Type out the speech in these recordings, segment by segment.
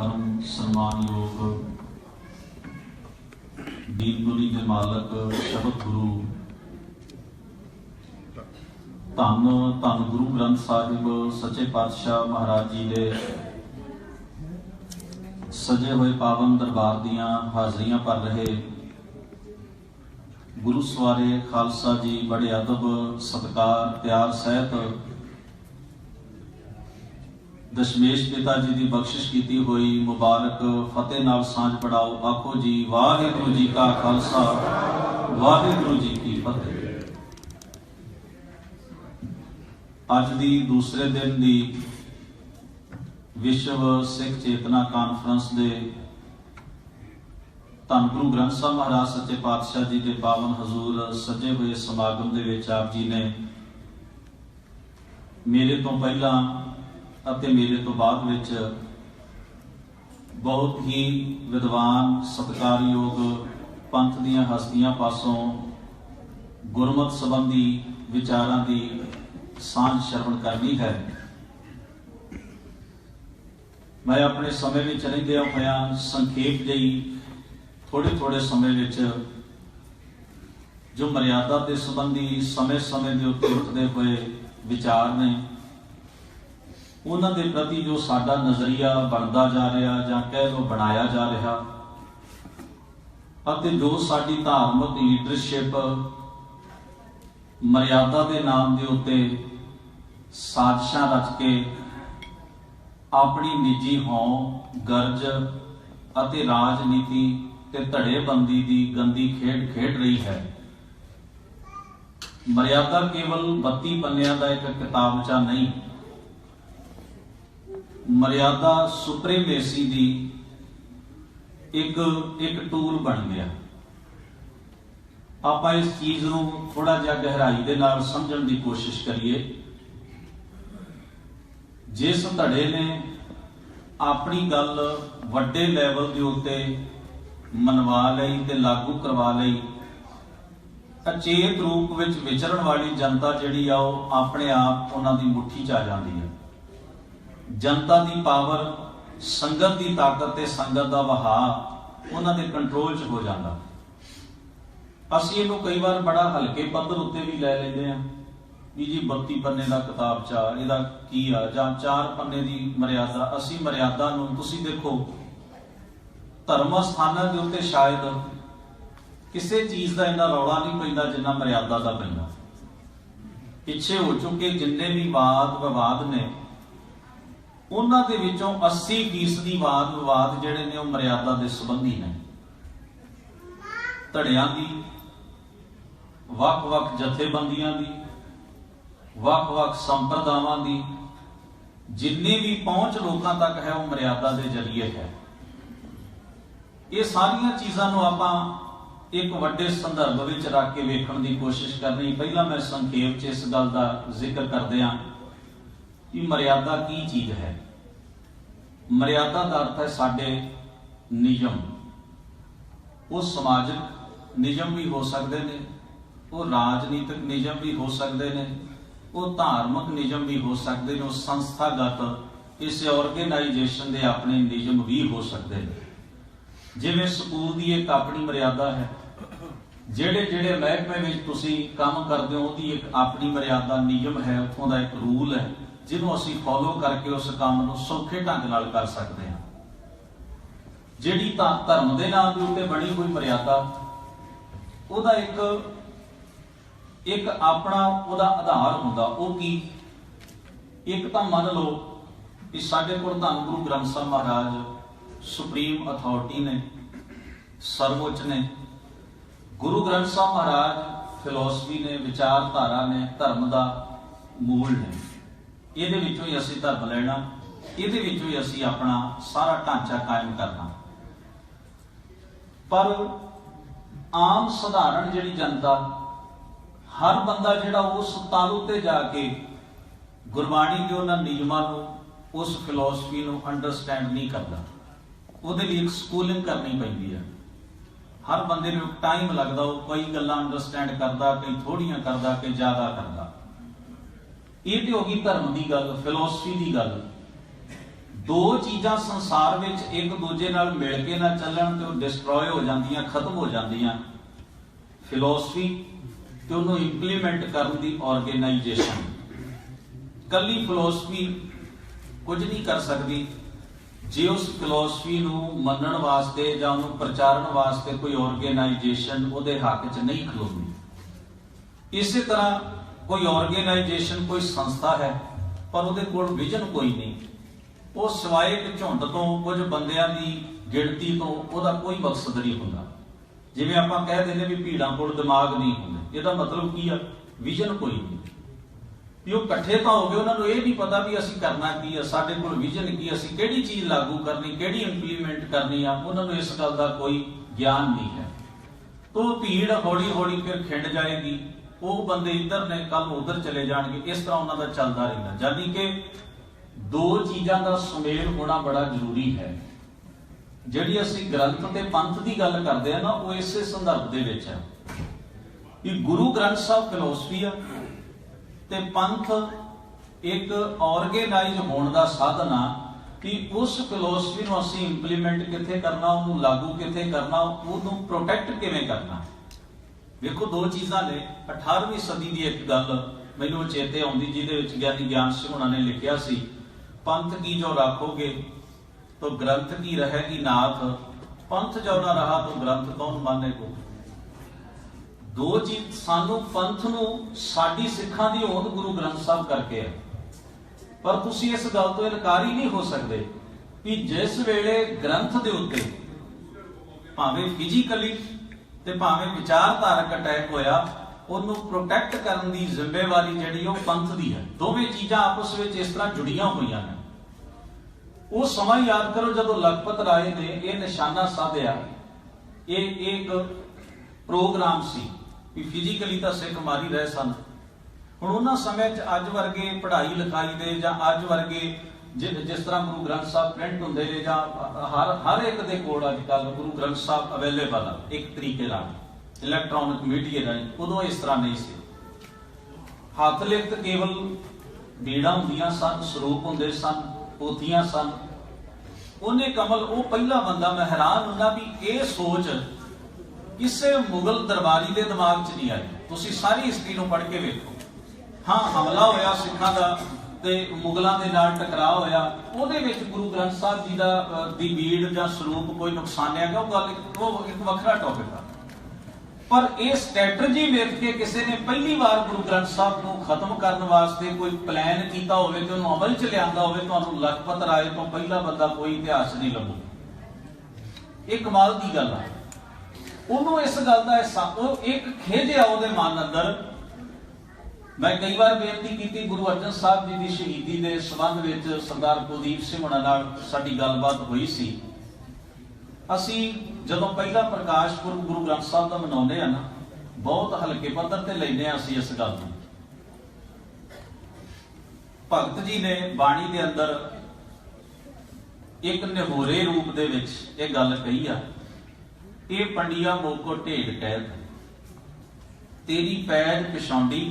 परम सम्मानयोग दीन दुनी के मालक शबद गुरु धन धन गुरु ग्रंथ साहिब सच्चे पातशाह महाराज जी के सजे हुए पावन दरबार दियां हाजरियां भर रहे गुरु सवारे खालसा जी बड़े अदब सत्कार प्यार सहित दशमेश पिता जी की बख्शिश की हुई मुबारक फतेह नाल सांझ पढ़ाओ। आखो जी वाहिगुरु जी का खालसा वाहिगुरु जी की फतेह। अज दी दूसरे दिन दी विश्व सिख चेतना कानफ्रेंस दे धन गुरु ग्रंथ साहिब महाराज सच्चे पातशाह जी के पावन हजूर सजे हुए समागम दे विच आप जी ने मेरे तो पहला ਅਤੇ मेरे तो बाद विच बहुत ही विद्वान सत्कारयोग पंथ दीयां हस्तियां पासों गुरमत संबंधी विचारां दी सांझ श्रवण करनी है। मैं अपने समय में रहिंदियां होया संखेप जी थोड़े थोड़े समय विच जो मर्यादा के संबंधी समय समय के उत्ते उठते हुए विचार ने उन्होंने प्रति जो साडा नजरिया बनता जा रहा या कह लो बनाया जा रहा अते जो साडी धार्मिक लीडरशिप मर्यादा के नाम के उत्ते साजिशां रच के अपनी निजी हों गर्ज अते राजनीति ते धड़ेबंदी की गंदी खेड खेड रही है। मर्यादा केवल 32 पन्नियां का एक किताबचा नहीं, मर्यादा सुप्रीमेसी दी एक टूल बन गया। आप इस चीज नूं थोड़ा जिहा गहराई दे नाल समझण दी कोशिश करिए। जिस धड़े ने अपनी गल वड्डे लैवल के उत्ते मनवा लई ते लागू करवा लई, अचेत रूप विच विचरण वाली जनता जिहड़ी आ ओह अपने आप उन्हां दी मुट्ठी च आ जांदी है। जनता की पावर संगत की ताकत ते संगत का वहा उन्हां दे कंट्रोल च हो जाता। असीं इहनूं कई बार बड़ा हल्के पद्धर उत्ते भी लै लैंदे आ भी जी 32 पन्ने का किताबचा इहदा की आ जां 4 पन्ने की मर्यादा। असीं मर्यादा नूं तुसीं देखो धर्म स्थानां दे उत्ते शायद किसी चीज़ का इन्ना रौला नहीं पैंदा जिन्ना मर्यादा का पैंदा। पिछे हो चुके जिन्ने भी वाद विवाद ने उन्हां दे विचों 80% वाद विवाद जिहड़े ने मर्यादा के संबंधी ने। धड़ियां दी वख-वख जथेबंदियां दी वख-वख संप्रदावां दी जिन्नी भी पहुंच लोकां तक है वो मर्यादा के जरिए है। ये सारियां चीज़ां नूं आपां एक वड्डे संदर्भ विच रख के वेखण की कोशिश करनी। पहला मैं संखेप च इस गल का जिक्र करदिआं कि मर्यादा की चीज है। मर्यादा का अर्थ है साडे नियम। वो समाजिक नियम भी हो सकते हैं, वो राजनीतिक नियम भी हो सकते हैं, वो धार्मिक नियम भी हो सकते हैं, वो संस्थागत इस ऑर्गेनाइजेशन के अपने नियम भी हो सकते हैं। जिवें स्कूल की एक अपनी मर्यादा है, ਜਿਹੜੇ ਜਿਹੜੇ महकमे में तुसीं काम करते हो ਉਹਦੀ एक अपनी मर्यादा नियम है, उत्थों का एक रूल है जिन्हों असीं फॉलो करके उस काम नूं सौखे ढंग नाल कर सकते हैं। जिहड़ी तां धर्म दे नाम दे उत्ते बनी हुई मर्यादा ਉਹਦਾ एक अपना ਉਹਦਾ आधार हुंदा। ਉਹ की एक तां मन लो कि साडे कोल धन गुरु ग्रंथ साहिब महाराज सुप्रीम अथॉरिटी ने, सर्वोच्च ने। गुरु ग्रंथ साहिब महाराज फिलोसफी ने, विचारधारा ने, धर्म का मूल ने। ਇਹਦੇ ਵਿੱਚੋਂ ही असीं धर्म लेना, ਇਹਦੇ ਵਿੱਚੋਂ ही असीं अपना सारा ढांचा कायम करना। पर आम सधारण जिहड़ी जनता हर बंदा जिहड़ा उस तालु ते जाके गुरबाणी के उन्हां नियमां नूं उस फिलोसफी नूं अंडरस्टैंड नहीं करता। ਉਹਦੇ ਲਈ एक स्कूलिंग करनी पैंदी है। हर बंदे नूं टाइम लगदा, वो कई गल्लां अंडरस्टैंड करदा, कई थोड़ियां करदा, कई ज़्यादा करदा। ये तो होगी धर्म की गल, फिलोसफी की गल। दो चीज़ां संसार में एक दूजे नाल मिल के ना चलन तो डिस्ट्रॉय हो जांदियां, खत्म हो जांदियां, फिलोसफी ते उन्होंने इंप्लीमेंट करने की ऑर्गेनाइजेशन। कली फिलोसफी कुछ नहीं कर सकती जे उस फिलोसफी नूं मनण वास्ते जां उन्हूं प्रचारण वास्ते कोई ऑर्गेनाइजेशन उहदे हक च नहीं खलोंदी। इस तरह कोई ऑर्गेनाइजेशन कोई संस्था है पर उहदे कोल विजन कोई नहीं, वो सिवाए एक झुंड तो कुछ बंदियां की गिणती तो उहदा कोई मकसद नहीं हुंदा। जिवें आपां कह दिंदे भी भीड़ां कोल दिमाग नहीं हुंदे, इहदा मतलब की है विजन कोई नहीं। भी वो इकट्ठे तो हो गए, उन्होंने ये नहीं पता भी असीं करना की है, साडे कोल विजन की, असीं किहड़ी चीज़ लागू करनी, किहड़ी इंप्लीमेंट करनी आ, उन्होंने इस गल का कोई ज्ञान नहीं है। तो भीड़ हौली हौली फिर खिंड जाएगी, वो बंदे इधर ने कल उधर चले जाएंगे, इस तरह उन्होंने चलता रहता। जानी कि दो चीज़ों का सुमेल होना बड़ा जरूरी है। जिहड़ी असीं ग्रंथ ते पंथ की गल करते हैं ना, वो इस संदर्भ दे विच है कि गुरु ग्रंथ साहब फिलोसफी है ते पंथ एक ऑर्गेनाइज होने का साधन आ कि उस फिलोसफी को असीं इंप्लीमेंट कित्थे करना, उन्होंने लागू कित्थे करना, उन्होंने प्रोटैक्ट किवें करना। देखो दो चीज़ां ने 18वीं सदी की एक गल मैनूं चेते आउंदी, जिहदे विच ज्ञानी ज्ञान सिंह हुणां ने लिखिया सी, पंथ की जो राखोगे तो ग्रंथ की रहेगी नाथ, पंथ जो ना रहा तो ग्रंथ कौन माने को। दो चीज सानू पंथ नूं साडी सिखां दी होंद गुरु ग्रंथ साहब करके है, पर तुसीं इस गल तो इनकार ही नहीं हो सकते कि जिस वेले ग्रंथ दे उत्ते भावें फिजिकली ते भावें विचारधारक अटैक होया, ਉਹਨੂੰ ਪ੍ਰੋਟੈਕਟ ਕਰਨ ਦੀ ਜ਼ਿੰਮੇਵਾਰੀ ਜਿਹੜੀ ਉਹ ਪੰਥ ਦੀ ਹੈ। ਦੋਵੇਂ ਚੀਜ਼ਾਂ ਆਪਸ ਵਿੱਚ ਇਸ ਤਰ੍ਹਾਂ ਜੁੜੀਆਂ ਹੋਈਆਂ ਨੇ। ਉਹ ਸਮਾਂ ਯਾਦ ਕਰੋ ਜਦੋਂ ਲਖਪਤ ਰਾਏ ਨੇ ਇਹ ਨਿਸ਼ਾਨਾ ਸਾਧਿਆ, ਇਹ ਇੱਕ ਪ੍ਰੋਗਰਾਮ ਸੀ ਵੀ ਫਿਜ਼ੀਕਲੀ ਤਾਂ ਸਿੱਖ ਮਾਰੀ ਰਹੇ ਸਨ। ਹੁਣ ਉਹਨਾਂ ਸਮੇਂ 'ਚ ਅੱਜ ਵਰਗੇ ਪੜ੍ਹਾਈ ਲਿਖਾਈ ਦੇ ਜਾਂ ਅੱਜ ਵਰਗੇ ਜਿਸ ਤਰ੍ਹਾਂ ਗੁਰੂ ਗ੍ਰੰਥ ਸਾਹਿਬ ਪ੍ਰਿੰਟ ਹੁੰਦੇ ਨੇ ਜਾਂ ਹਰ ਇੱਕ ਦੇ ਕੋਲ ਅੱਜ ਕੱਲ੍ਹ ਗੁਰੂ ਗ੍ਰੰਥ ਸਾਹਿਬ ਅਵੇਲੇਬਲ ਆ ਇੱਕ ਤਰੀਕੇ ਨਾਲ इलैक्ट्रॉनिक मीडिया राही, उदों इस तरह नहीं सी। हथ लिखत केवल बीड़ा होंदियां सन, सरूप होंदे सन, पोथियां सन। उन्हें कमल वो पहला बंदा, मैं हैरान हुंदा भी ये सोच किसी मुगल दरबारी के दिमाग च नहीं आई। तुसीं सारी हिस्ट्री नूं पढ़ के वेखो। हाँ, हमला होया सिखां दा ते मुगलों के नाल टकराव होया, उहदे विच गुरु ग्रंथ साहब जी दी बीड़ जां सरूप कोई नुकसानिया गया, वो गल वो एक वखरा टॉपिक है। पर यह स्ट्रैटजी वेख के किसी ने पहली बार गुरु ग्रंथ साहब को खत्म करने वास्ते कोई प्लान किया होवे ते उन्होंने अमल च लिया होवे, तुहानूं लखपत राय तो पहला बंदा कोई इतिहास नहीं लभू। ये कमाल की गल है। उन्होंने इस गल का एक खेज आ उहदे मन अंदर। मैं कई बार बेनती की गुरु अर्जन साहब जी की शहीदी के संबंध में सरदार कुलदीप सिंह हुणां नाल साडी गलबात हुई सी। असी जदों पहला प्रकाश पुरब गुरु ग्रंथ साहब का मनाउने आ ना, बहुत हल्के पद्धर ते लैंदे आ असीं इस गल नूं। भगत जी ने बाणी दे अंदर एक निहोरे रूप दे विच इह गल कही आ, ये पंडिया मोको ढेड कैद तेरी पैज पिछाउंडी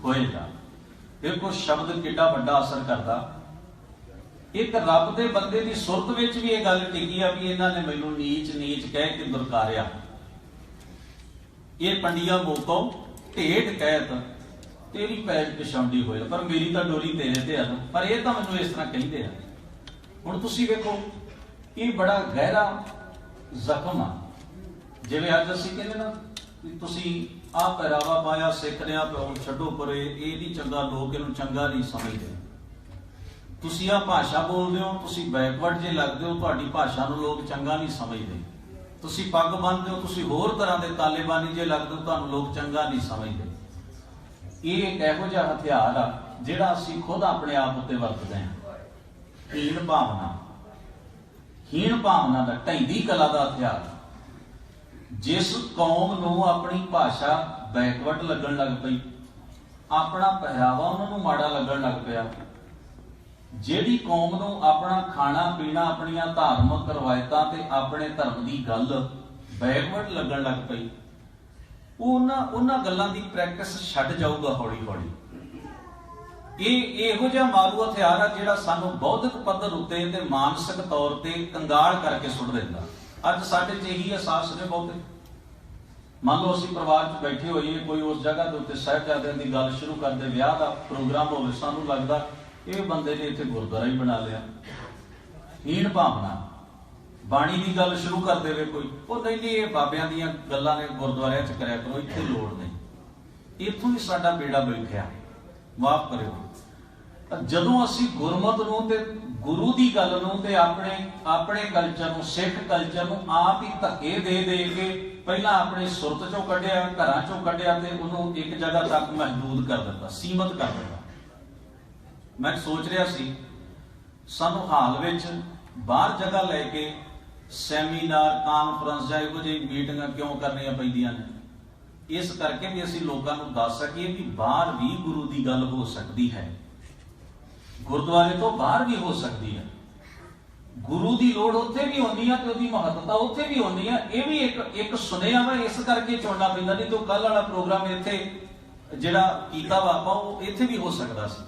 होएगा। देखो शब्द किड्डा वड्डा असर करदा। एक रब दे बंदे दी सुरत विच भी यह गल टिकी आ भी इन्हां ने मैनूं नीच नीच कह के दुरकारिया। ये पंडिया मोको ढेड कैद तेरी पैज पिछाउंडी होए, पर मेरी तो डोरी तेरे ते है ना, पर यह तो मैनूं इस तरह कहिंदे आ। हुण तुसीं वेखो, ये बड़ा गहरा जख्म आ। जिवें अज असीं कहंदे ना तुसीं आ पहरावा पाया सिख ने, आ छड्डो परे, ये नहीं चंगा, लोग इहनूं चंगा नहीं समझदे। तुसीं आ भाषा बोलते हो, तुसीं बैकवर्ड जे लगते हो, तुहाडी भाषा नूं लोग चंगा नहीं समझते। तुसीं पग बन्नते हो, तुसीं होर तरह के तालेबानी जे लगते हो, तुहानूं लोग चंगा नहीं समझते। ये एक इहो जिहा हथियार आ जिहड़ा असीं खुद अपने आप उत्ते वरतदे हां। हीण भावना दा ढैंदी कला दा हथियार। जिस कौम नूं अपनी भाषा बैकवर्ड लगन लग पई, अपना पहरावा उन्होंने माड़ा लगन लग पिया, ਜਿਹੜੀ कौम नूं अपना खाना पीना, अपनियां धार्मिक रवायतां ते अपने धर्म की गल बैकवर्ड लगन लग पई, उन्हां गल्लां दी प्रैक्टिस छड्ड जाऊगा हौली हौली। ਇਹੋ ਜਿਹਾ ਮਾਰੂ ਹਥਿਆਰ ਆ ਜਿਹੜਾ ਸਾਨੂੰ ਬੌਧਿਕ ਪੱਧਰ ਉੱਤੇ ਤੇ ਮਾਨਸਿਕ ਤੌਰ ਤੇ ਕੰਗਾਲ ਕਰਕੇ ਸੁੱਟ ਦਿੰਦਾ। ਅੱਜ ਸਾਡੇ 'ਚ ਇਹੀ ਅਹਿਸਾਸ ਨੇ ਬਹੁਤੇ। ਮੰਨ ਲਓ ਅਸੀਂ ਪਰਿਵਾਰ 'ਚ ਬੈਠੇ ਹੋਈਏ, ਕੋਈ ਉਸ ਜਗ੍ਹਾ ਦੇ ਉੱਤੇ ਸਾਹਿਬਜ਼ਾਦਿਆਂ ਦੀ ਗੱਲ ਸ਼ੁਰੂ ਕਰਦੇ, ਵਿਆਹ ਦਾ ਪ੍ਰੋਗਰਾਮ ਹੋਵੇ, ਸਾਨੂੰ ਲੱਗਦਾ ਇਹ ਬੰਦੇ ਨੇ ਇੱਥੇ ਗੁਰਦੁਆਰਾ ਹੀ ਬਣਾ ਲਿਆ। ਹੀਣ ਭਾਵਨਾ, ਬਾਣੀ ਦੀ ਗੱਲ ਸ਼ੁਰੂ ਕਰ ਦੇਵੇ ਕੋਈ, ਉਹ ਨਹੀਂ ਨਹੀਂ ਇਹ ਬਾਬਿਆਂ ਦੀਆਂ ਗੱਲਾਂ ਨੇ, ਗੁਰਦੁਆਰਿਆਂ 'ਚ ਕਰਿਆ ਕਰੋ, ਇੱਥੇ ਲੋੜ ਨਹੀਂ। ਇੱਥੋਂ ਹੀ ਸਾਡਾ ਬੇੜਾ ਬੈਠਿਆ। ਮਾਫ ਕਰਿਓ, ਜਦੋਂ ਅਸੀਂ ਗੁਰਮਤ ਨੂੰ ਤੇ ਗੁਰੂ ਦੀ ਗੱਲ ਨੂੰ ਤੇ ਆਪਣੇ ਕਲਚਰ ਨੂੰ, ਸਿੱਖ ਕਲਚਰ ਨੂੰ ਆਪ ਹੀ ਧੱਕੇ ਦੇ ਕੇ ਪਹਿਲਾਂ ਆਪਣੇ ਸੁਰਤ ਚੋਂ ਕੱਢਿਆ, ਘਰਾਂ ਚੋਂ ਕੱਢਿਆ ਤੇ ਉਹਨੂੰ ਇੱਕ ਜਗ੍ਹਾ ਤੱਕ ਮਹਦੂਦ ਕਰ ਦਿੱਤਾ, ਸੀਮਤ ਕਰ ਦਿੱਤਾ। ਮੈਂ ਸੋਚ ਰਿਹਾ ਸੀ ਸਾਨੂੰ ਹਾਲ ਵਿੱਚ ਬਾਹਰ ਜਗ੍ਹਾ ਲੈ ਕੇ ਸੈਮੀਨਾਰ, ਕਾਨਫਰੰਸ ਜਾਂ ਇਹੋ ਜਿਹੀ ਮੀਟਿੰਗਾਂ ਕਿਉਂ ਕਰਨੀਆਂ ਪੈਂਦੀਆਂ ਨੇ? ਇਸ ਕਰਕੇ ਵੀ ਅਸੀਂ ਲੋਕਾਂ ਨੂੰ ਦੱਸ ਸਕੀਏ ਵੀ ਬਾਹਰ ਵੀ ਗੁਰੂ ਦੀ ਗੱਲ ਹੋ ਸਕਦੀ ਹੈ, ਗੁਰਦੁਆਰੇ ਤੋਂ ਬਾਹਰ ਵੀ ਹੋ ਸਕਦੀ ਹੈ। ਗੁਰੂ ਦੀ ਲੋੜ ਉੱਥੇ ਵੀ ਹੁੰਦੀ ਆ ਤੇ ਉਹਦੀ ਮਹੱਤਤਾ ਉੱਥੇ ਵੀ ਹੁੰਦੀ ਆ। ਇਹ ਵੀ ਇੱਕ ਸੁਨੇਹਾ ਵਾ, ਇਸ ਕਰਕੇ ਚੁਣਨਾ ਪੈਂਦਾ। ਨਹੀਂ ਤਾਂ ਕੱਲ ਵਾਲਾ ਪ੍ਰੋਗਰਾਮ ਇੱਥੇ ਜਿਹੜਾ ਕੀਤਾ ਵਾ ਆਪਾਂ, ਉਹ ਇੱਥੇ ਵੀ ਹੋ ਸਕਦਾ ਸੀ,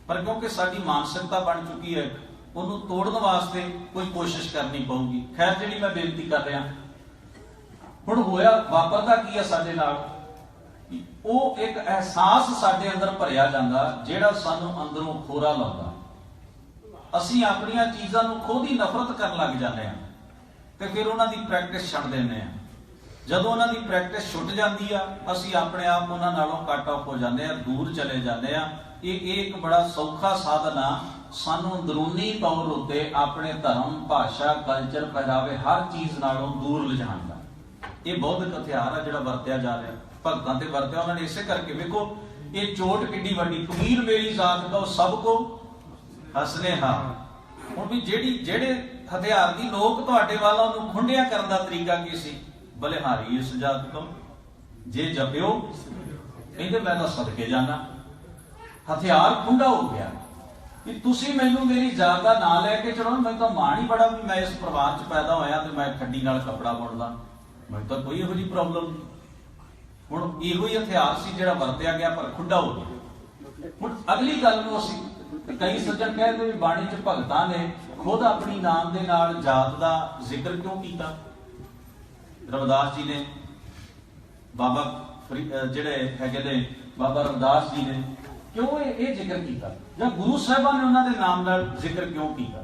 ਪਰ ਕਿਉਂਕਿ ਸਾਡੀ ਮਾਨਸਿਕਤਾ ਬਣ ਚੁੱਕੀ ਹੈ, ਉਹਨੂੰ ਤੋੜਨ ਵਾਸਤੇ ਕੋਈ ਕੋਸ਼ਿਸ਼ ਕਰਨੀ ਪਊਗੀ। ਖੈਰ, ਜਿਹੜੀ ਮੈਂ ਬੇਨਤੀ ਕਰ ਰਿਹਾ, ਹੁਣ ਹੋਇਆ ਵਾਪਰਦਾ ਕੀ ਹੈ ਸਾਡੇ ਨਾਲ, ਉਹ ਇੱਕ ਅਹਿਸਾਸ ਸਾਡੇ ਅੰਦਰ ਭਰਿਆ ਜਾਂਦਾ ਜਿਹੜਾ ਸਾਨੂੰ ਅੰਦਰੋਂ ਖੋਰਾ ਲਾਉਂਦਾ। ਅਸੀਂ ਆਪਣੀਆਂ ਚੀਜ਼ਾਂ ਨੂੰ ਖੁਦ ਹੀ ਨਫ਼ਰਤ ਕਰਨ ਲੱਗ ਜਾਂਦੇ ਹਾਂ ਤੇ ਫਿਰ ਉਹਨਾਂ ਦੀ ਪ੍ਰੈਕਟਿਸ ਛੱਡ ਦਿੰਦੇ ਹਾਂ। ਜਦੋਂ ਉਹਨਾਂ ਦੀ ਪ੍ਰੈਕਟਿਸ ਛੁੱਟ ਜਾਂਦੀ ਆ, ਅਸੀਂ ਆਪਣੇ ਆਪ ਉਹਨਾਂ ਨਾਲੋਂ ਕੱਟ ਆਫ ਹੋ ਜਾਂਦੇ ਆ, ਦੂਰ ਚਲੇ ਜਾਂਦੇ ਆ। ਇਹ ਇੱਕ ਬੜਾ ਸੌਖਾ ਸਾਧਨ ਆ ਸਾਨੂੰ ਅੰਦਰੂਨੀ ਤੌਰ ਉੱਤੇ ਆਪਣੇ ਧਰਮ, ਭਾਸ਼ਾ, ਕਲਚਰ, ਪਹਿਰਾਵੇ, ਹਰ ਚੀਜ਼ ਨਾਲੋਂ ਦੂਰ ਲਿਜਾਣ ਦਾ। ਇਹ ਬੌਧਿਕ ਹਥਿਆਰ ਆ ਜਿਹੜਾ ਵਰਤਿਆ ਜਾ ਰਿਹਾ, ਭਗਤਾਂ ਤੇ ਵਰਤਿਆ ਉਹਨਾਂ ਨੇ। ਇਸੇ ਕਰਕੇ ਵੇਖੋ ਇਹ ਚੋਟ ਕਿੱਡੀ ਵੱਡੀ, ਕਬੀਰ ਮੇਰੀ ਜ਼ਾਤ ਕੋ ਸਭ ਕੋ ਹਸਨੇ ਹਾਂ। ਹੁਣ ਵੀ ਜਿਹੜੇ ਹਥਿਆਰ ਦੀ ਲੋਕ ਤੁਹਾਡੇ ਵੱਲ ਉਹਨੂੰ ਖੁੰਡਿਆ ਕਰਨ ਦਾ ਤਰੀਕਾ ਕੀ ਸੀ? ਬਲਿਹਾਰੀ ਇਸ ਜਾਤ ਤੋਂ ਜੇ ਜਪਿਓ, ਕਹਿੰਦੇ ਮੈਂ ਤਾਂ ਸਦਕੇ ਜਾਣਾ। ਹਥਿਆਰ ਖੁੰਡਾ ਹੋ ਗਿਆ ਕਿ ਤੁਸੀਂ ਮੈਨੂੰ ਮੇਰੀ ਜਾਤ ਦਾ ਨਾਂ ਲੈ ਕੇ ਚਲੋ। ਮੈਨੂੰ ਤਾਂ ਮਾਣ ਹੀ ਬੜਾ ਵੀ ਮੈਂ ਇਸ ਪਰਿਵਾਰ 'ਚ ਪੈਦਾ ਹੋਇਆ ਤੇ ਮੈਂ ਖੱਡੀ ਨਾਲ ਕੱਪੜਾ ਬੁਣਦਾ, ਮੈਨੂੰ ਤਾਂ ਕੋਈ ਇਹੋ ਜਿਹੀ ਪ੍ਰੋਬਲਮ ਨਹੀਂ। ਹੁਣ ਇਹੋ ਹੀ ਹਥਿਆਰ ਸੀ ਜਿਹੜਾ ਵਰਤਿਆ ਗਿਆ, ਪਰ ਖੁੱਡਾ ਹੋ ਗਿਆ। ਹੁਣ ਅਗਲੀ ਗੱਲ ਨੂੰ ਅਸੀਂ, ਕਈ ਸੱਜਣ ਕਹਿੰਦੇ ਵੀ ਬਾਣੀ 'ਚ ਭਗਤਾਂ ਨੇ ਖੁਦ ਆਪਣੀ ਨਾਮ ਦੇ ਨਾਲ ਜਾਤ ਦਾ ਜ਼ਿਕਰ ਕਿਉਂ ਕੀਤਾ? ਰਵਿਦਾਸ ਜੀ ਨੇ, ਬਾਬਾ ਜਿਹੜੇ ਹੈਗੇ ਨੇ ਬਾਬਾ ਰਵਿਦਾਸ ਜੀ ਨੇ ਕਿਉਂ ਇਹ ਜ਼ਿਕਰ ਕੀਤਾ, ਜਾਂ ਗੁਰੂ ਸਾਹਿਬਾਨ ਨੇ ਉਹਨਾਂ ਦੇ ਨਾਮ ਨਾਲ ਜ਼ਿਕਰ ਕਿਉਂ ਕੀਤਾ?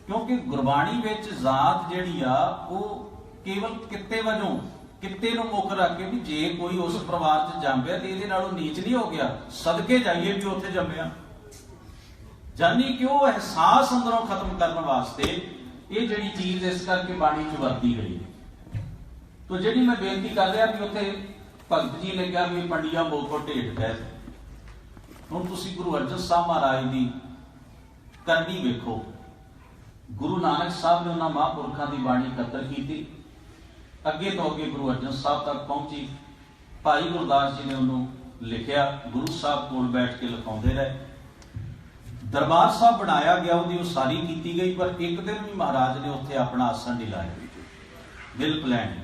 ਕਿਉਂਕਿ ਗੁਰਬਾਣੀ ਵਿੱਚ ਜ਼ਾਤ ਜਿਹੜੀ ਆ ਉਹ ਕੇਵਲ ਕਿੱਤੇ ਵਜੋਂ, ਕਿੱਤੇ ਨੂੰ ਮੁੱਖ ਰੱਖ ਕੇ ਵੀ ਜੇ ਕੋਈ ਉਸ ਪਰਿਵਾਰ 'ਚ ਜੰਮਿਆ ਤੇ ਇਹਦੇ ਨਾਲੋਂ ਨੀਚ ਨਹੀਂ ਹੋ ਗਿਆ, ਸਦਕੇ ਜਾਈਏ ਵੀ ਉੱਥੇ ਜੰਮਿਆ। ਜਾਨੀ ਕਿ ਉਹ ਅਹਿਸਾਸ ਅੰਦਰੋਂ ਖਤਮ ਕਰਨ ਵਾਸਤੇ ਇਹ ਜਿਹੜੀ ਚੀਜ਼ ਇਸ ਕਰਕੇ ਬਾਣੀ 'ਚ ਵਰਤੀ ਗਈ ਹੈ। ਤੋ ਜਿਹੜੀ ਮੈਂ ਬੇਨਤੀ ਕਰ ਰਿਹਾ ਵੀ ਉੱਥੇ ਭਗਤ ਜੀ ਨੇ ਕਿਹਾ ਵੀ ਪੰਡੀਆ ਮੋਖੋ ਢੇਡ ਕਹਿ। ਹੁਣ ਤੁਸੀਂ ਗੁਰੂ ਅਰਜਨ ਸਾਹਿਬ ਮਹਾਰਾਜ ਦੀ ਕਰਨੀ ਵੇਖੋ। ਗੁਰੂ ਨਾਨਕ ਸਾਹਿਬ ਨੇ ਉਹਨਾਂ ਮਹਾਂਪੁਰਖਾਂ ਦੀ ਬਾਣੀ ਇਕੱਤਰ ਕੀਤੀ, ਅੱਗੇ ਤੋਂ ਅੱਗੇ ਗੁਰੂ ਅਰਜਨ ਸਾਹਿਬ ਤੱਕ ਪਹੁੰਚੀ। ਭਾਈ ਗੁਰਦਾਸ ਜੀ ਨੇ ਉਹਨੂੰ ਲਿਖਿਆ, ਗੁਰੂ ਸਾਹਿਬ ਕੋਲ ਬੈਠ ਕੇ ਲਿਖਾਉਂਦੇ ਰਹੇ। ਦਰਬਾਰ ਸਾਹਿਬ ਬਣਾਇਆ ਗਿਆ, ਉਹਦੀ ਉਸਾਰੀ ਕੀਤੀ ਗਈ, ਪਰ ਇੱਕ ਦਿਨ ਵੀ ਮਹਾਰਾਜ ਨੇ ਉੱਥੇ ਆਪਣਾ ਆਸਣ ਨਹੀਂ ਲਾਇਆ, ਬਿਲ ਪਲਾਨ।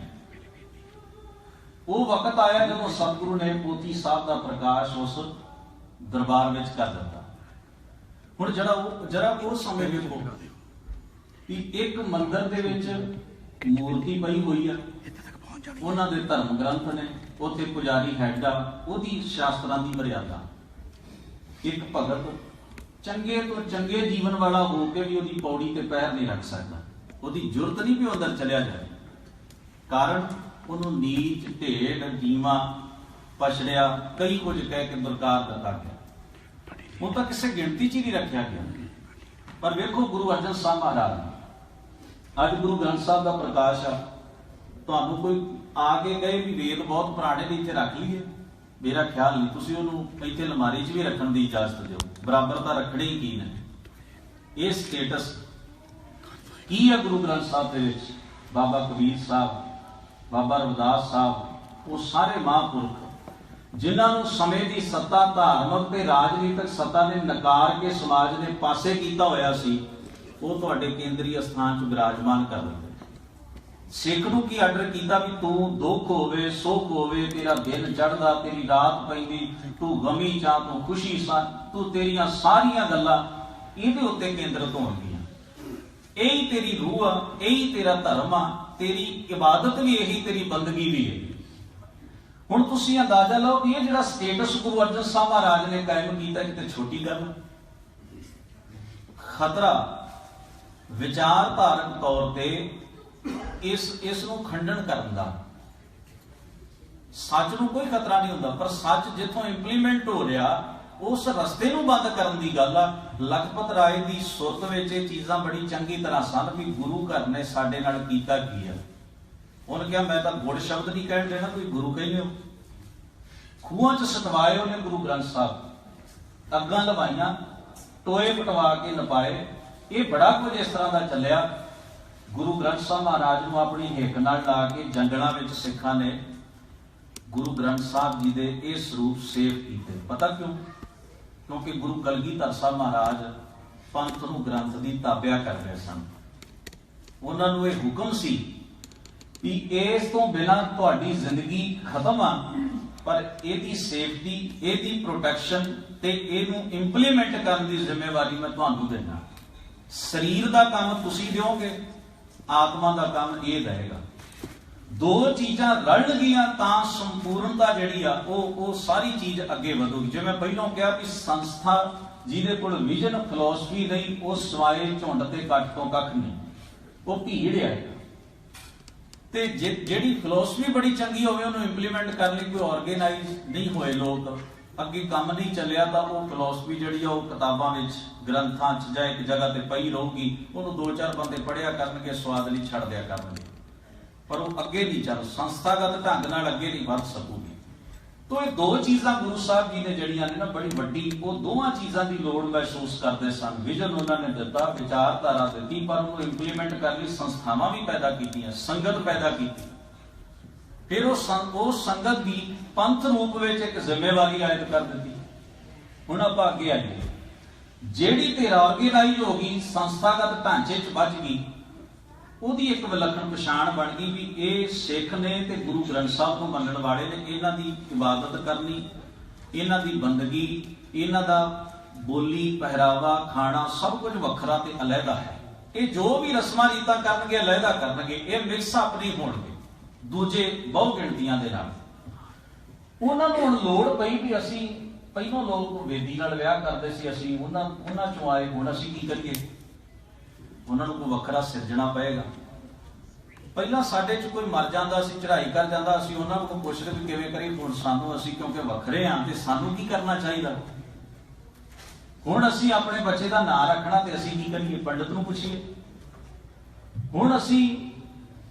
ਉਹ ਵਕਤ ਆਇਆ ਜਦੋਂ ਸਤਿਗੁਰੂ ਨੇ ਪੋਥੀ ਸਾਹਿਬ ਦਾ ਪ੍ਰਕਾਸ਼ ਉਸ ਦਰਬਾਰ ਵਿੱਚ ਕਰ ਦਿੱਤਾ। ਹੁਣ ਜਰਾ ਉਹ ਸਮੇਂ ਵੇਖੋ ਕਿ ਇੱਕ ਮੰਦਿਰ ਦੇ ਵਿੱਚ ਮੂਰਤੀ ਪਈ ਹੋਈ ਆ, ਉਹਨਾਂ ਦੇ ਧਰਮ ਗ੍ਰੰਥ ਨੇ, ਉੱਥੇ ਪੁਜਾਰੀ ਹੈਡ ਆ, ਉਹਦੀ ਸ਼ਾਸਤਰਾਂ ਦੀ ਮਰਿਆਦਾ। ਇੱਕ ਭਗਤ ਚੰਗੇ ਤੋਂ ਚੰਗੇ ਜੀਵਨ ਵਾਲਾ ਹੋ ਕੇ ਵੀ ਉਹਦੀ ਪੌੜੀ ਤੇ ਪੈਰ ਨਹੀਂ ਰੱਖ ਸਕਦਾ, ਉਹਦੀ ਜ਼ਰੂਰਤ ਨਹੀਂ ਵੀ ਅੰਦਰ ਚਲਿਆ ਜਾਏ। ਕਾਰਨ ਉਹਨੂੰ ਨੀਚ, ਢੇਡ, ਨੀਵਾਂ, ਪਛੜਿਆ, ਕਈ ਕੁਝ ਕਹਿ ਕੇ ਦੁਰਕਾਰ ਦਾ ਕਰ ਗਿਆ। ਉਹ ਤਾਂ ਕਿਸੇ ਗਿਣਤੀ 'ਚ ਹੀ ਨਹੀਂ ਰੱਖਿਆ ਗਿਆ। ਪਰ ਵੇਖੋ ਗੁਰੂ ਅਰਜਨ ਸਾਹਿਬ ਮਹਾਰਾਜ, ਅੱਜ ਗੁਰੂ ਗ੍ਰੰਥ ਸਾਹਿਬ ਦਾ ਪ੍ਰਕਾਸ਼ ਆ, ਤੁਹਾਨੂੰ ਕੋਈ ਆ ਕੇ ਕਹੇ ਵੀ ਵੇਦ ਬਹੁਤ ਪੁਰਾਣੇ ਨੇ, ਇੱਥੇ ਰੱਖ ਲਈਏ, ਮੇਰਾ ਖਿਆਲ ਨਹੀਂ। ਤੁਸੀਂ ਉਹਨੂੰ ਇੱਥੇ ਅਲਮਾਰੀ 'ਚ ਵੀ ਰੱਖਣ ਦੀ ਇਜਾਜ਼ਤ ਦਿਓ, ਬਰਾਬਰ ਤਾਂ ਰੱਖਣੇ ਹੀ ਕੀ ਨੇ। ਇਹ ਸਟੇਟਸ ਕੀ ਹੈ ਗੁਰੂ ਗ੍ਰੰਥ ਸਾਹਿਬ ਦੇ ਵਿੱਚ? ਬਾਬਾ ਕਬੀਰ ਸਾਹਿਬ, ਬਾਬਾ ਰਵਿਦਾਸ ਸਾਹਿਬ, ਉਹ ਸਾਰੇ ਮਹਾਂਪੁਰਖ ਜਿਨ੍ਹਾਂ ਨੂੰ ਸਮੇਂ ਦੀ ਸੱਤਾ, ਧਾਰਮਿਕ ਤੇ ਰਾਜਨੀਤਿਕ ਸੱਤਾ ਨੇ ਨਕਾਰ ਕੇ ਸਮਾਜ ਨੇ ਪਾਸੇ ਕੀਤਾ ਹੋਇਆ ਸੀ, ਉਹ ਤੁਹਾਡੇ ਕੇਂਦਰੀ ਅਸਥਾਨ 'ਚ ਵਿਰਾਜਮਾਨ ਕਰ ਦਿੰਦੇ। सिख नूं की आर्डर किया भी तू दुख होवे सुख होवे, तेरा दिन चढ़दा तेरी रात पैंदी, तू गमी चा तू खुशी सा, तू तेरिया सारिया गल्लां इहदे उत्ते केंद्रित होणगीਆਂ। यही तेरी रूह आ, यही तेरा धर्म आ, तेरी इबादत भी यही, तेरी बंदगी भी यही। हुण तुसीं अंदाजा लो कि ये जिहड़ा स्टेटस गुरु अर्जन साहब महाराज ने कायम किया किते छोटी गल। खतरा विचारधारक तौर पर इस नूं खंडन करन दा, सच नूं कोई खतरा नहीं हुंदा, पर सच जिथों इंप्लीमेंट हो रहा उस रस्ते नूं बंद करन दी गल आ। लखपत राय दी सुरत विच ये चीज़ां बड़ी चंगी तरह सन भी गुरु घर ने साडे नाल कीता की है। उन्हें कहा मैं तो गुड़ शब्द नहीं कह देना, कोई गुरु कहने हो। खूहां च सटवाए उन्हें गुरु ग्रंथ साहब, अग्गां लवाइयां, टोए पटवा के नपाए, ये बड़ा कुछ इस तरह का चलिया। गुरु ग्रंथ साहब महाराज नूं अपनी हिक नाल ला के जंगलां विच सिखां ने गुरु ग्रंथ साहब जी दे ये स्वरूप सेव कीते। पता क्यों? क्योंकि गुरु कलगीधर साहब महाराज पंथ नूं ग्रंथ दी ताबिया कर रहे सन। उन्हां नूं ये हुक्म सी भी इस तो बिना तुहाडी जिंदगी खत्म आ, पर इहदी सेफ्टी, इहदी प्रोटैक्शन ते इहनूं इंप्लीमेंट करन दी जिम्मेवारी मैं तुहानूं देना। शरीर दा काम तुसीं दिओगे, आत्मा दा काम ये देगा। दो चीज़ां रलणगीਆਂ तां संपूर्णता जिहड़ी आ ਉਹ सारी चीज़ अगे ਵਧੂਗੀ। जिवें ਪਹਿਲੋਂ ਕਿਹਾ भी संस्था ਜਿਹਦੇ ਕੋਲ विजन फिलोसफी नहीं, ਉਹ ਸਵਾਏ ਝੁੰਡ ਤੇ ਕੱਟ ਤੋਂ ਕੱਖ नहीं, ਉਹ ਭੀੜ ਆਏਗਾ। ਤੇ ਜਿਹੜੀ ਫਿਲਾਸਫੀ ਬੜੀ ਚੰਗੀ ਹੋਵੇ ਉਹਨੂੰ ਇੰਪਲੀਮੈਂਟ ਕਰਨ ਲਈ ਕੋਈ ਆਰਗੇਨਾਈਜ਼ ਨਹੀਂ ਹੋਏ ਲੋਕ, ਅੱਗੇ ਕੰਮ ਨਹੀਂ ਚੱਲਿਆ, ਤਾਂ ਉਹ ਫਿਲਾਸਫੀ ਜਿਹੜੀ ਆ ਉਹ ਕਿਤਾਬਾਂ ਵਿੱਚ ਗ੍ਰੰਥਾਂ 'ਚ ਜਾਂ ਇੱਕ ਜਗ੍ਹਾ ਤੇ ਪਈ ਰਹੂਗੀ। ਉਹਨੂੰ ਦੋ ਚਾਰ ਬੰਦੇ ਪੜ੍ਹਿਆ ਕਰਨਗੇ, ਸਵਾਦ ਲਈ ਛੱਡ ਦਿਆ ਕਰਨਗੇ, ਪਰ ਉਹ ਅੱਗੇ ਨਹੀਂ ਚੱਲ, ਸੰਸਥਾਗਤ ਢੰਗ ਨਾਲ ਅੱਗੇ ਨਹੀਂ ਵੱਧ ਸਕੂਗੀ। तो ये दो चीज़ां गुरु साहब जी ने जड़ियां ने ना बड़ी वड्डी, वो दोवां चीज़ां की लोड़ महसूस करते सन। विजन उन्होंने दिता, विचारधारा दी, पर उन्होंने इंप्लीमेंट करने लई संस्थावां भी पैदा कीतियां, संगत पैदा की। फिर वो संगत भी पंथ रूप में एक जिम्मेवारी आयद कर दी। हुण आपां अगे आईए, जिहड़ी ते ऑर्गेनाइज हो गई, संस्थागत ढांचे च बच गई, ਉਹਦੀ एक विलक्षण पछाण बन गई भी ये सिख ने ते गुरु ग्रंथ साहब को मनण वाले ने, इन्हां दी इबादत करनी, इन्हां दी बंदगी, इन्हां दा बोली पहरावा खाना सब कुछ वखरा ते अलहदा है। ये जो भी रस्मां रीतां करनगे अलहदा करनगे, ये मिक्स अप नहीं होणगे दूजे बहु गिणतियां दे नाल। उन्हां नूं हुण लोड़ पई भी असीं पहिलों लोग वेदी नाल विआह करदे सी, असीं उन्हां चों आए, हुण असीं की करिए? उन्होंने कोई वखरा सिरजना पेगा। पहला साडे च कोई मर जाता, असीं चढ़ाई कर जाता, असीं उन्होंने को पुछदे भी किवें करिए। हुण सानूं असीं क्योंकि वखरे हां ते सानूं की करना चाहिए? हुण असीं अपने बच्चे का नाम रखना ते असीं की करिए? पंडित नूं पुछीए। हुण असीं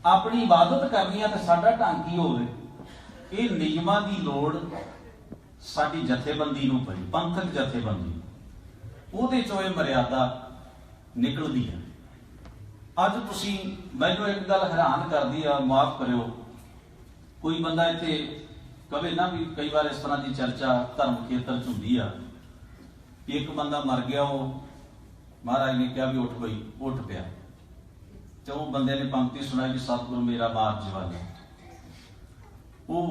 अपनी इबादत करनी है ते साडा ढंग की होवे? ये नियमां दी लोड़ साडी जथेबंदी नूं पई, पंथक जथेबंदी, उहदे चों इह मर्यादा निकलदी है। अज तुसी मैनूं एक गल हैरान करदी आ, माफ करियो, कोई बंदा इत्थे कहे ना भी कई बार इस तरह की चर्चा धर्म खेतर च हुंदी आ, एक बंदा मर गया, वो महाराज ने कहा भी उठ गई, उठ पिया, तो वो बंदे ने पंक्ति सुनाई कि सतगुरु मेरा मार जवाला। वो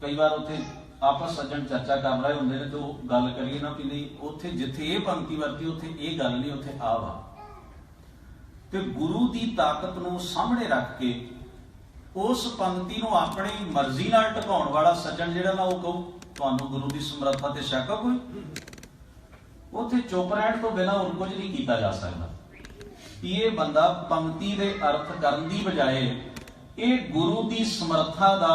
कई बार उत्थे आपस सज्जन चर्चा कर रहे होंदे ने, तो गल करिए ना कि नहीं उत्थे जिथे ये पंक्ति वरती उत्थे ये गल नहीं, उत्थे आ वा। ते गुरु की ताकत नूं सामने रख के उस पंक्ति नूं अपनी मर्जी नाल ढकाउण वाला सज्जन जिहड़ा ना, वो कहू तुहानूं गुरु की समर्था ते शक आ कोई? उत्थे चुप रहण तो बिना होर कुछ नहीं कीता जा सकदा। ये बंदा पंक्ति दे अर्थ करन दी बजाए ये गुरु की समर्था दा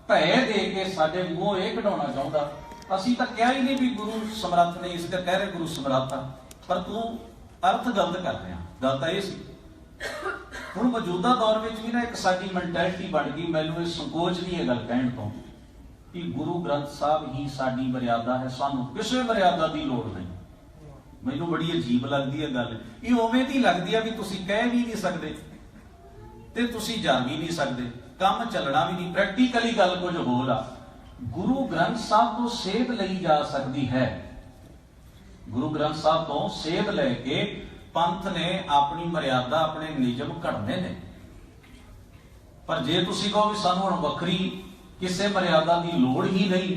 भय दे के साडे मूंहों ये कढाउणा चाहुंदा। असीं तां कहा ही नहीं भी गुरु समर्थ नहीं, इस कह रहे गुरु समर्थ आ, पर तू अर्थ गलत कर रहा। गल तां इह सी, हुण मौजूदा दौर में भी ना एक साडी मैंटैलिटी बन गई, मैनूं इह संकोच नहीं है गल कहण तो कि गुरु ग्रंथ साहब ही साडी मर्यादा है, सानूं किसी मर्यादा की लोड़ नहीं। मैनूं बड़ी अजीब लगदी है गल, ये उवें दी लगदी है भी तुसीं कह भी नहीं सकदे ते तुसीं जा भी नहीं सकदे, काम चलना भी नहीं। प्रैक्टिकली गल कुछ होर आ। गुरु ग्रंथ साहब तो सेध लई जा सकती है, गुरु ग्रंथ साहब तो सेध लैके पंथ ने अपनी मर्यादा अपने नियम घड़ने ने, पर जे तुसीं कहो भी सानूं हुण वखरी किसी मर्यादा की लोड़ ही नहीं,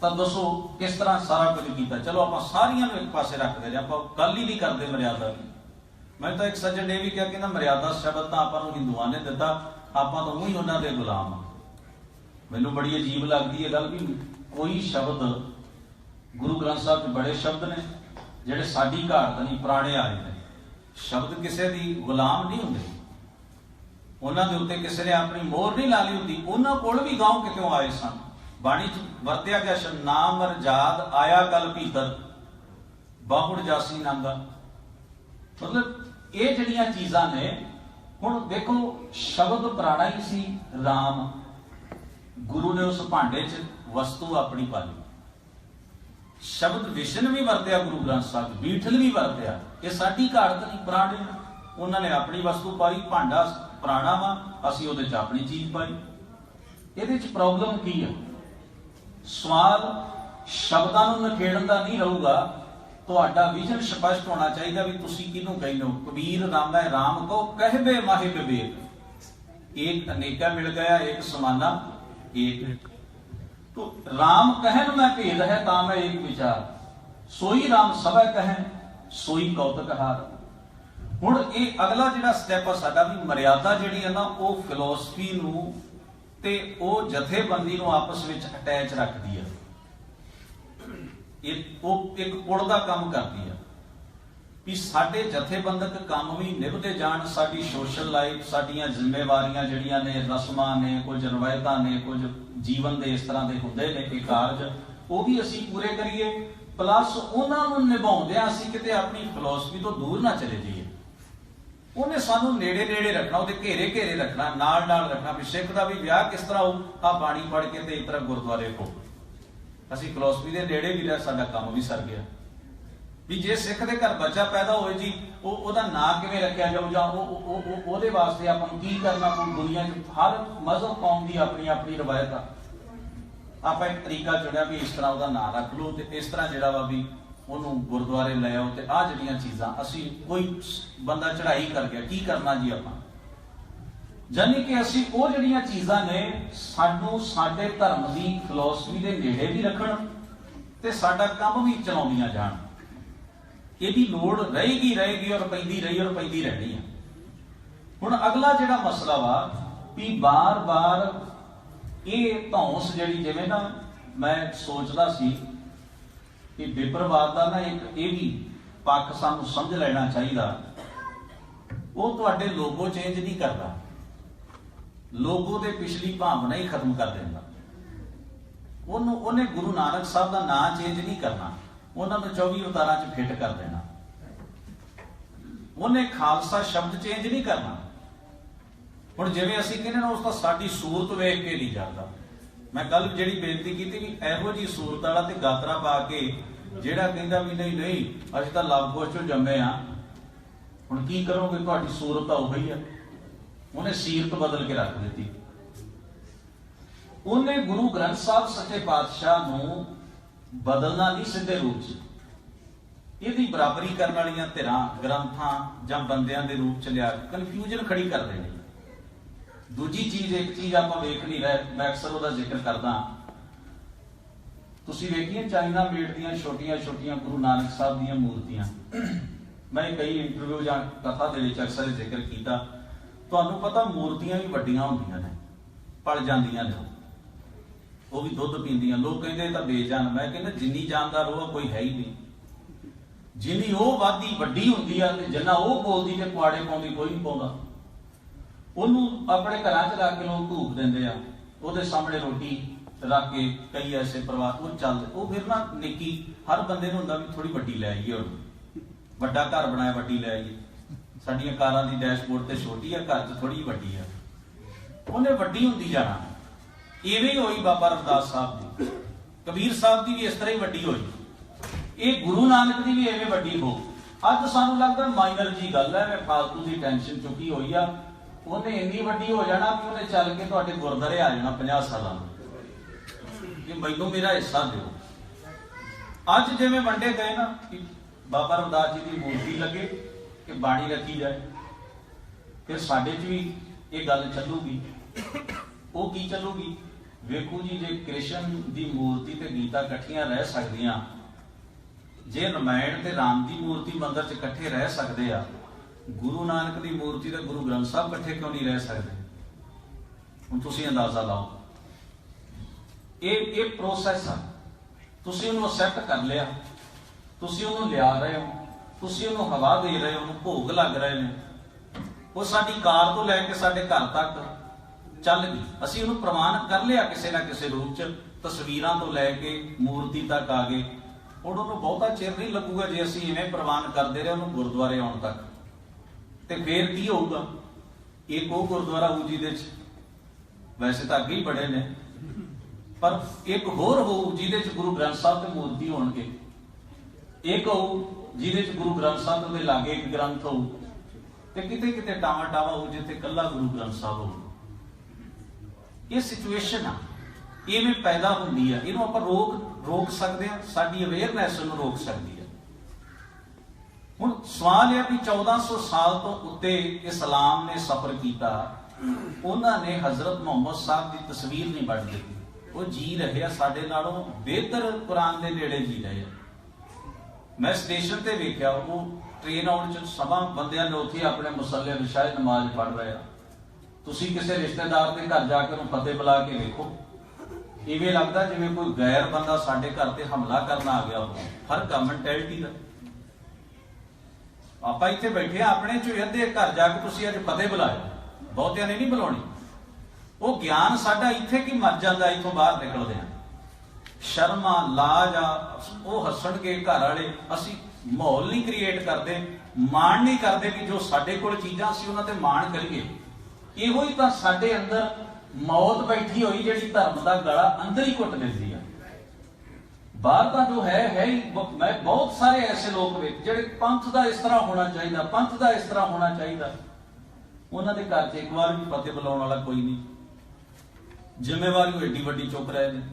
तो दसो किस तरह सारा कुछ किया। चलो आप सारियां एक पासे रखते हैं, आप गल ही नहीं करते मर्यादा की। मैं तो एक सज्जन ने भी कहा कि ना मर्यादा शब्द तो आपां नूं हिंदुआं ने दिता, आपां तो उही उन्हां दे गुलाम आ। मैनूं बड़ी अजीब लगती है गल भी कोई शब्द गुरु ग्रंथ साहब बड़े शब्द ने जिहड़े साडी घाट नहीं पुराने आए हैं। शब्द किसी दी गुलाम नहीं हुंदे, उन्हां दे उत्ते किसी ने अपनी मोहर नहीं ला ली हुंदी। उन्हां कोल भी गांव कितों आए सन। बाणी च वरतिया गया शब्द नाम रजाद आया कल भीतर बाहुड़ जासी नांगा। मतलब ये जड़ियां चीज़ां ने हुण देखो शब्द पुराना ही सी। राम गुरु ने उस भांडे च वस्तु अपनी पाली। शब्द विष्ण भी वरत्या गुरु ग्रंथ साहब, बीठल भी वरत्या। ये साडी घाट नहीं, पुराने उन्होंने अपनी वस्तु पाई। भांडा पुराना वा, असीं उहदे च अपनी चीज पाई। इहदे च प्रॉब्लम की है? सवाल शब्दां नूं नखेड़न दा नहीं रहूगा, तुहाडा विजन स्पष्ट होना चाहिए भी तुसीं किहनूं कहने हो। कबीर राम है राम को कहबे माहे विवेक, एक अनेका मिल गया एक समाना एक। तो राम कहन में भेद है ता मैं एक विचार, सोई राम सभै कहन सोई कौतक हार। हुण ये अगला जिहड़ा स्टैप है साडा भी मर्यादा जिहड़ी है ना वो फिलोसफी नूं ते वो जथेबंदी नूं आपस विच अटैच रखदी है। वो एक पुड़ दा काम करदी है भी साडे जथेबंदक काम भी निभदे जाण। साडी सोशल लाइफ, साडीआं जिम्मेवारियां जिहड़ियां ने, रस्मां ने, कुछ रवायतां ने, कुछ जीवन दे इस तरह दे हुंदे ने कि कारज वो भी असीं पूरे करिए, प्लस उन्हां नूं निभाउंदिआं असीं किते अपनी फिलोसफी तो दूर ना चले जाइए। उन्हें सानू नेड़े नेड़े रखना, वो घेरे घेरे रखना, नाल नाल रखना भी सिख का भी विआह किस तरह हो, आ बाणी पढ़ के ते इस तरह गुरुद्वारे को असीं फिलोसफी के नेड़े भी रह, साडा काम भी सर गया। भी जे सिख के घर बच्चा पैदा होए जी ओहदा नां किवें रखिया जाऊ, जां ओहदे वास्ते आपां नूं की करना पऊ। दुनिया च हर मजहब कौम की अपनी अपनी रवायत आ। आपां एक तरीका चुनिया भी इस तरह ओहदा नां रख लो ते इस तरह जिहड़ा वा भी ਉਹਨੂੰ ਗੁਰਦੁਆਰੇ ਲੈ ਆਓ। ਤੇ ਆ ਜਿਹੜੀਆਂ ਚੀਜ਼ਾਂ ਅਸੀਂ ਕੋਈ ਬੰਦਾ ਚੜ੍ਹਾਈ ਕਰ ਗਿਆ, ਕੀ ਕਰਨਾ ਜੀ ਆਪਾਂ? ਜਾਨੀ ਕਿ ਅਸੀਂ ਉਹ ਜਿਹੜੀਆਂ ਚੀਜ਼ਾਂ ਨੇ ਸਾਨੂੰ ਸਾਡੇ ਧਰਮ ਦੀ ਫਿਲਾਸਫੀ ਦੇ ਨੇੜੇ ਵੀ ਰੱਖਣ ਤੇ ਸਾਡਾ ਕੰਮ ਵੀ ਚਲਾਉਂਦੀਆਂ ਜਾਣ। ਇਹਦੀ ਲੋੜ ਰਹੇਗੀ ਔਰ ਪੈਂਦੀ ਰਹਿਣੀ ਆ। ਹੁਣ ਅਗਲਾ ਜਿਹੜਾ ਮਸਲਾ ਵਾ ਵੀ ਬਾਰ-ਬਾਰ ਇਹ ਧੌਂਸ ਜਿਹੜੀ, ਜਿਵੇਂ ਨਾ ਮੈਂ ਸੋਚਦਾ ਸੀ कि विप्रवाद का ना एक ये भी पक्ष सानू समझ लेना चाहिए। वो तुहाडे लोगो चेंज नहीं करता, लोगो दे पिछली भावना ही खत्म कर देंदा। उन्हें गुरु नानक साहब का नाम चेंज नहीं करना, उन्होंने 24 अवतारां च फिट कर देना। उन्हें खालसा शब्द चेंज नहीं करना। हुण जिवें असीं कहने ना उसका साडी सूरत वेख के नहीं करता। मैं कल जी बेनती की भी इहो जी सूरत वाला ते गातरा पा के जिहड़ा कहंदा भी नहीं असीं तां लवकुश चों जम्मे आ, हुण की करोगे, तुहाडी सूरत तां उही है। उन्हें सीरत बदल के रख दी। उन्हें गुरु ग्रंथ साहब सच्चे पातशाह नूं बदलना नहीं सीधे रूप च, इहदी बराबरी करन वालियां धिरां ग्रंथां जां बंदियां दे रूप च लिया कन्फ्यूजन खड़ी कर देनी। दूजी चीज एक चीज आप वेख नहीं रहे, मैं अक्सर उसका जिक्र करदा, तुसीं वेखिए चाइना मेड दीयां छोटियां छोटियां गुरु नानक साहब दीयां मूर्तियां। मैं कई इंटरव्यू जां कथा दे विच अक्सर जिक्र कीता। तुहानूं पता मूर्तियां भी वड्डियां हुंदियां ने, पल जांदियां ने, वो भी दुध पींदियां। लोग कहंदे तां बेजान, मैं कहंदा जिन्नी जानदार वो कोई है ही नहीं। जिन्नी वो वादी वड्डी हुंदी आ ते जिन्ना वो बोलदी ते पुआड़े पाउंदी कोई नहीं पाउंदा। ਉਹਨੂੰ ਆਪਣੇ ਘਰਾਂ 'ਚ ਲਾ ਕੇ ਲੋਕ ਧੂਪ ਦਿੰਦੇ ਆ, ਉਹਦੇ ਸਾਹਮਣੇ ਰੋਟੀ ਰੱਖ ਕੇ ਕਈ ਐਸੇ ਪਰਿਵਾਰ ਉਹ ਚੱਲਦੇ। ਉਹ ਫਿਰ ਨਾ ਨਿੱਕੀ ਹਰ ਬੰਦੇ ਨੂੰ ਹੁੰਦਾ ਵੀ ਥੋੜੀ ਵੱਡੀ ਲੈ ਆਈਏ, ਹੁਣ ਵੱਡਾ ਘਰ ਬਣਾਇਆ ਵੱਡੀ ਲੈ ਆਈਏ। ਸਾਡੀਆਂ ਕਾਰਾਂ ਦੀ ਡੈਸ਼ਬੋਰਡ ਤੇ ਛੋਟੀ ਆ, ਘਰ 'ਚ ਥੋੜੀ ਵੱਡੀ ਆ, ਉਹਨੇ ਵੱਡੀ ਹੁੰਦੀ ਜਾਣਾ। ਇਵੇਂ ਹੀ ਹੋਈ ਬਾਬਾ ਰਵਿਦਾਸ ਸਾਹਿਬ ਦੀ, ਕਬੀਰ ਸਾਹਿਬ ਦੀ ਵੀ ਇਸ ਤਰ੍ਹਾਂ ਹੀ ਵੱਡੀ ਹੋਈ। ਇਹ ਗੁਰੂ ਨਾਨਕ ਦੀ ਵੀ ਐਵੇਂ ਵੱਡੀ ਹੋ। ਅੱਜ ਸਾਨੂੰ ਲੱਗਦਾ ਮਾਈਨਰ ਜੀ ਗੱਲ ਹੈ, ਮੈਂ ਫਾਲਤੂ ਦੀ ਟੈਨਸ਼ਨ ਚੁੱਕੀ ਹੋਈ ਆ। ਉਹਨੇ ਇੰਨੀ ਵੱਡੀ ਹੋ ਜਾਣਾ ਕਿ ਉਹਨੇ ਚੱਲ ਕੇ ਤੁਹਾਡੇ ਗੁਰਦੁਆਰੇ ਆ ਜਾਣਾ 50 ਸਾਲਾਂ ਨੂੰ ਕਿ ਮੈਨੂੰ ਮੇਰਾ ਹਿੱਸਾ ਦਿਓ। ਅੱਜ ਜਿਵੇਂ ਵੰਡੇ ਗਏ ਨਾ ਕਿ ਬਾਬਾ ਰਵਿਦਾਸ ਜੀ ਦੀ ਮੂਰਤੀ ਲੱਗੇ ਕਿ ਬਾਣੀ ਰੱਖੀ ਜਾਏ, ਫਿਰ ਸਾਡੇ 'ਚ ਵੀ ये गल चलूगी। वो की चलूगी? वेखो जी, जे कृष्ण की मूर्ति ते गीता इकट्ठियां रह सकदियां, जे रामायण ते राम की मूर्ति मंदिर च इकट्ठे रह सकते आ, गुरु नानक की मूर्ति ते गुरु ग्रंथ साहब इकट्ठे क्यों नहीं रह सकते? हुण तुसीं अंदाजा लाओ। ये प्रोसैस है। तुसीं उहनूं एक्सैप्ट कर लिया, तुसीं उहनूं लिया रहे हो, तुसीं उहनूं हवा दे रहे हो, उहनूं भोग लग रहे हैं। वो साडी कार तो लैके साडे घर तक चल गई, असीं उहनूं प्रमाण कर लिया किसी ना किसी रूप च, तस्वीरां तो लैके मूर्ति तक आ गए। हुण उहनूं बहुता चिर नहीं लगूगा जे असीं इवें प्रवान करते रहे उहनूं गुरुद्वारे आउण तक। ते फिर की होऊगा? एक वो गुरुद्वारा होऊ जिहदे च वैसे तो अगे ही बड़े ने, पर एक होर होऊ जिहदे च गुरु ग्रंथ साहब ते मूर्ति होणगे। एक होऊ जिहदे च गुरु ग्रंथ साहब दे लागे एक ग्रंथ होऊ, ते किते किते टावा टावा होऊ जिथे कल्ला गुरु ग्रंथ साहब होऊ। ये सिचुएशन आ, इवें पैदा हुंदी है। इहनूं आपां रोक सकते हैं, साडी अवेयरनैस इहनूं रोक सकदी है। हुण सवाल यह कि 1400 साल तो उत्ते इस्लाम ने सफर किया, उन्होंने हजरत मुहम्मद साहब की तस्वीर नहीं बन दी। वो जी रहे साडे नालों बेहतर कुरान के नेड़े जी रहे। मैं स्टेशन ते वेख्या, वो ट्रेन आउण च सभा बंदियां ने उत्थे अपने मुसल्ले विछाए नमाज पढ़ रहे आ। तुसीं किसी रिश्तेदार के घर जाके उन्हें फतेह बुला के वेखो, इवें लगता जिवें कोई गैर बंदा साडे घर ते हमला करना आ गया हो। फर्क आ मैंटैलिटी का। आपां इत्थे बैठे अपने चो अद्धे घर जाके तुसीं अज फतेह बुलाए, बहुतियां ने नहीं बुलाउणी। वो ज्ञान साडा इत्थे की मर जांदा, इत्थों बाहर निकलदे आ। शर्मा लाज आ, वो हसणगे घर वाले। असीं माहौल नहीं क्रिएट करते, माण नहीं करते कि जो साडे कोल चीज़ां असीं उन्हां ते माण करिए। इहो ही तां साडे अंदर मौत बैठी हुई जिहड़ी धर्म का गला अंदर ही घुट दिंदी है। बाहर का जो है ही। मैं बहुत सारे ऐसे लोग वे जिहड़े पंथ का इस तरह होना चाहिए, पंथ का इस तरह होना चाहिए, उन्होंने घर च एक बार भी फतेह बुलाने वाला कोई नहीं। जिम्मेवारी एडी वड्डी चुक रहे हैं।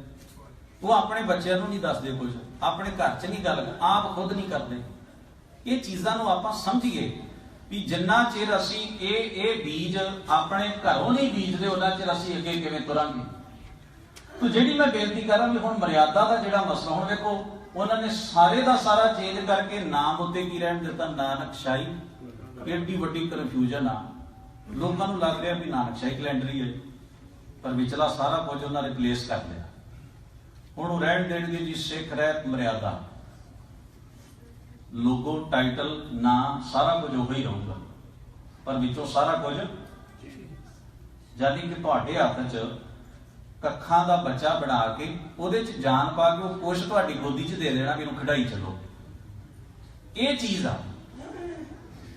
वो अपने बच्चों को नहीं दसते, कुछ अपने घर च नहीं गल, आप खुद नहीं करते। ये चीज़ों को आप समझिए भी जिन्ना चिर असी ये बीज अपने घरों नहीं बीजते, उन्ना चिर असी अगे किवें तुरांगे। तो जिहड़ी मैं बेनती करा भी हुण मर्यादा का जिहड़ा मसला, हुण देखो उन्होंने सारे का सारा चेंज करके नाम उत्ते की रहन दिता, नानकशाही। एडी वड्डी कन्फ्यूजन आ, लोगों को लग रहा भी नानकशाही कैलेंडर ही है, पर विचला सारा कुछ उन्होंने रिप्लेस कर लिया। हुण रहन देणगे जी सिख रहत मर्यादा, लोगो टाइटल ना सारा कुछ उही रहूगा, पर विचों सारा कुछ जानी कि तुहाडे हत्थ च कखां दा बच्चा बना के उहदे च जान पा के वो कुछ तुहाडी गोदी च दे देना कि खिडाई चलो। ये चीज़ आ।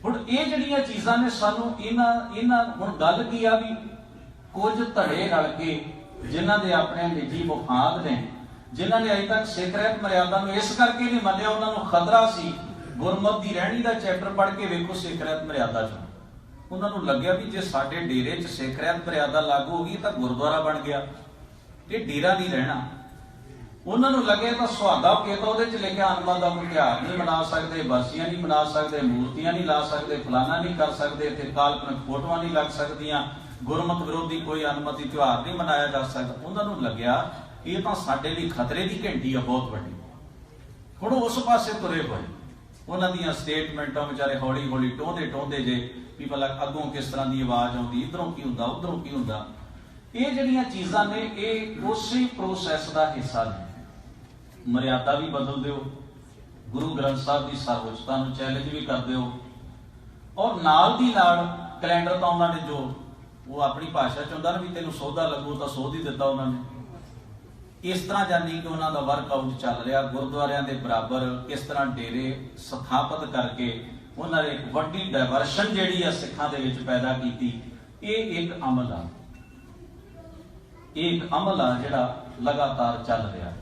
हुण ये जिहड़ियां चीज़ां ने सानू इन्हां हुण गल की आ भी कुछ धड़े रल के जिन्हां दे अपने निजी मुफाद ने, जिन्हां ने अजे तक सिख रहत मर्यादा नूं इस करके नहीं मन्निया, उन्हां नूं खतरा सी। गुरमत की रहनी का चैप्टर पढ़ के वेखो सिख रहत मर्यादा च, उन्होंने लग्या भी जे साडे डेरे च सिख रहत मर्यादा लागू होगी तो गुरुद्वारा बन गया, ये डेरा नहीं रहना। उन्होंने लगे तो सुहागा केता उहदे च लिखिया अनबन का कोई त्योहार नहीं मना सकते, बरसियां नहीं मना सकते, मूर्तियां नहीं ला सकते, फलाना नहीं कर सकते, इत्थे काल्पनिक फोटोआं नहीं लग सकदियां, गुरमत विरोधी कोई अनुमति त्योहार नहीं मनाया जा सकता। उन्होंने लग्या ये तो साडे लई खतरे की घंटी है बहुत वड्डी। हुण उस पासे तुरे होए, उन्होंने स्टेटमेंटां बेचारे हौली हौली टोंदे जे भी भला अगों किस तरह की आवाज़ आउंदी, इधरों की हुंदा उधरों की हुंदा। ये जिहड़ियां चीज़ां ने ये उसी प्रोसैस का हिस्सा ने। मर्यादा भी बदल दिओ, गुरु ग्रंथ साहब की सर्वोच्चता नूं चैलेंज भी कर दिओ, और नाल दी नाल कैलेंडर तो उन्होंने जो वो अपनी भाषा च हुंदा ना भी तैनूं सौदा लगू तो सौद ही दिता उन्होंने। इस तरह जानी कि उन्होंने वर्कआउट चल रहा, गुरुद्वारियां दे बराबर इस तरह डेरे स्थापित करके उन्होंने एक वड्डी डाइवर्शन जिहड़ी है सिखां दे विच पैदा की। ये एक अमल आ, एक अमल आ जिहड़ा लगातार चल रहा।